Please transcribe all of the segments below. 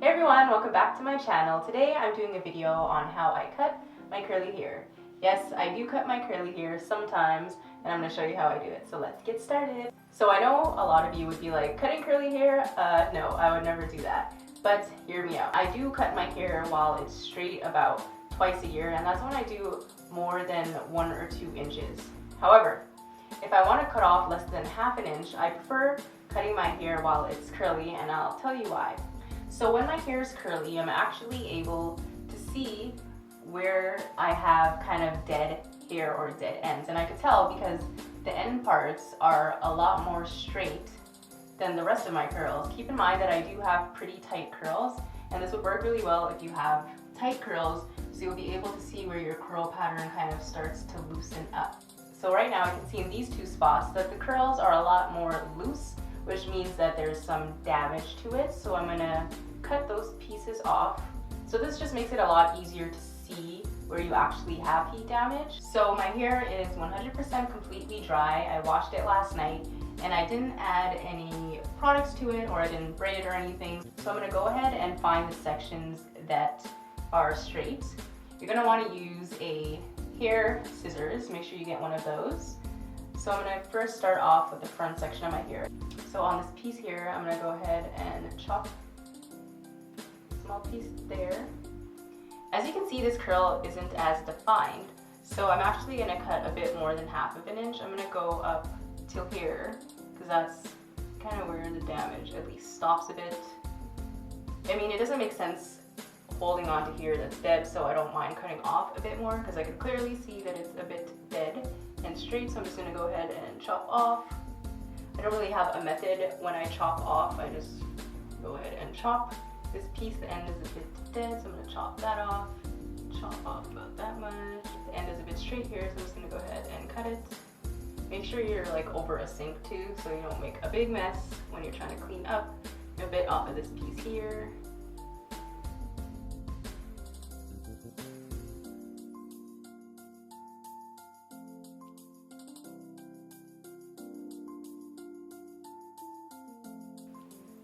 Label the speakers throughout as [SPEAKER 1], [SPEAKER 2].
[SPEAKER 1] Hey everyone, welcome back to my channel. Today I'm doing a video on how I cut my curly hair. Yes, I do cut my curly hair sometimes, and I'm going to show you how I do it. So let's get started. So I know a lot of you would be like, cutting curly hair? No, I would never do that. But hear me out. I do cut my hair while it's straight about twice a year, and that's when I do more than 1 or 2 inches. However, if I want to cut off less than ½ an inch, I prefer cutting my hair while it's curly, and I'll tell you why. So when my hair is curly, I'm actually able to see where I have kind of dead hair or dead ends, and I could tell because the end parts are a lot more straight than the rest of my curls. Keep in mind that I do have pretty tight curls, and this would work really well if you have tight curls, so you'll be able to see where your curl pattern kind of starts to loosen up. So right now I can see in these 2 spots that the curls are a lot more loose, which means that there's some damage to it. So I'm gonna cut those pieces off. So this just makes it a lot easier to see where you actually have heat damage. So my hair is 100% completely dry. I washed it last night and I didn't add any products to it, or I didn't braid it or anything. So I'm gonna go ahead and find the sections that are straight. You're gonna wanna use a hair scissors. Make sure you get one of those. So I'm going to first start off with the front section of my hair. So on this piece here, I'm going to go ahead and chop a small piece there. As you can see, this curl isn't as defined, so I'm actually going to cut a bit more than ½ an inch. I'm going to go up till here, because that's kind of where the damage at least stops a bit. I mean, it doesn't make sense holding on to here that's dead, so I don't mind cutting off a bit more, because I can clearly see that it's a bit dead and straight. So I'm just going to go ahead and chop off. I don't really have a method when I chop off. I just go ahead and chop. This piece, the end is a bit dead, so I'm going to chop that off. Chop off about that much. The end is a bit straight here, so I'm just going to go ahead and cut it. Make sure you're like over a sink too, so you don't make a big mess when you're trying to clean up a bit off of this piece here.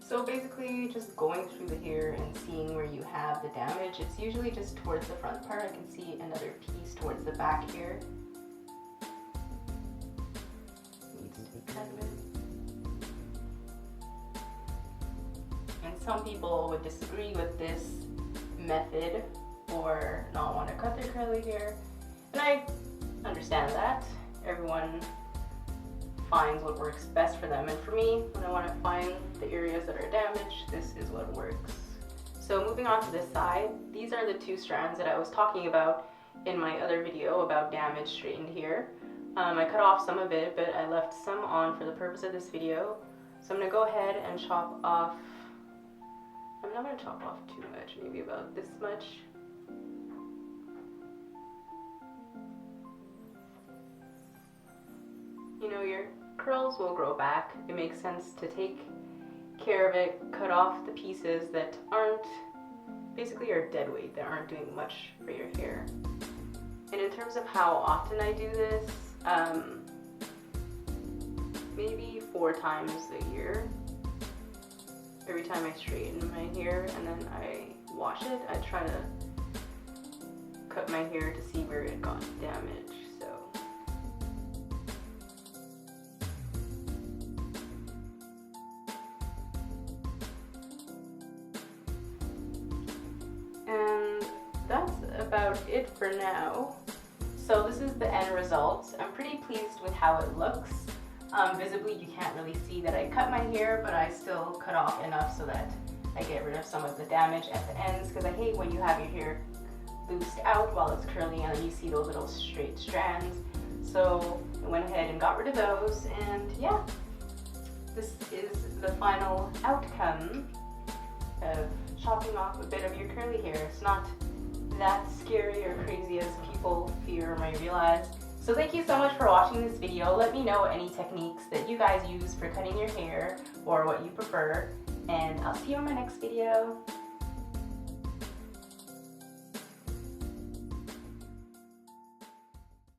[SPEAKER 1] So basically just going through the hair and seeing where you have the damage. It's usually just towards the front part. I can see another piece towards the back here. Needs to be cut a bit. And some people would disagree with this method or not want to cut their curly hair. And I understand that. Everyone finds what works best for them, and for me, when I want to find the areas that are damaged, this is what works. So moving on to this side, these are the 2 strands that I was talking about in my other video about damaged straightened hair. I cut off some of it, but I left some on for the purpose of this video. So I'm going to go ahead and chop off. I'm not going to chop off too much, maybe about this much. You know, your curls will grow back. It makes sense to take care of it, cut off the pieces that aren't, basically are dead weight, that aren't doing much for your hair. And in terms of how often I do this, maybe 4 times a year. Every time I straighten my hair and then I wash it, I try to cut my hair to see where it got damaged. And that's about it for now. So this is the end result. I'm pretty pleased with how it looks. Visibly you can't really see that I cut my hair, but I still cut off enough so that I get rid of some of the damage at the ends, because I hate when you have your hair loosed out while it's curly and then you see those little straight strands. So I went ahead and got rid of those, and yeah, this is the final outcome of chopping off a bit of your curly hair. It's not that scary or crazy as people fear or might realize. So thank you so much for watching this video. Let me know any techniques that you guys use for cutting your hair or what you prefer, and I'll see you in my next video.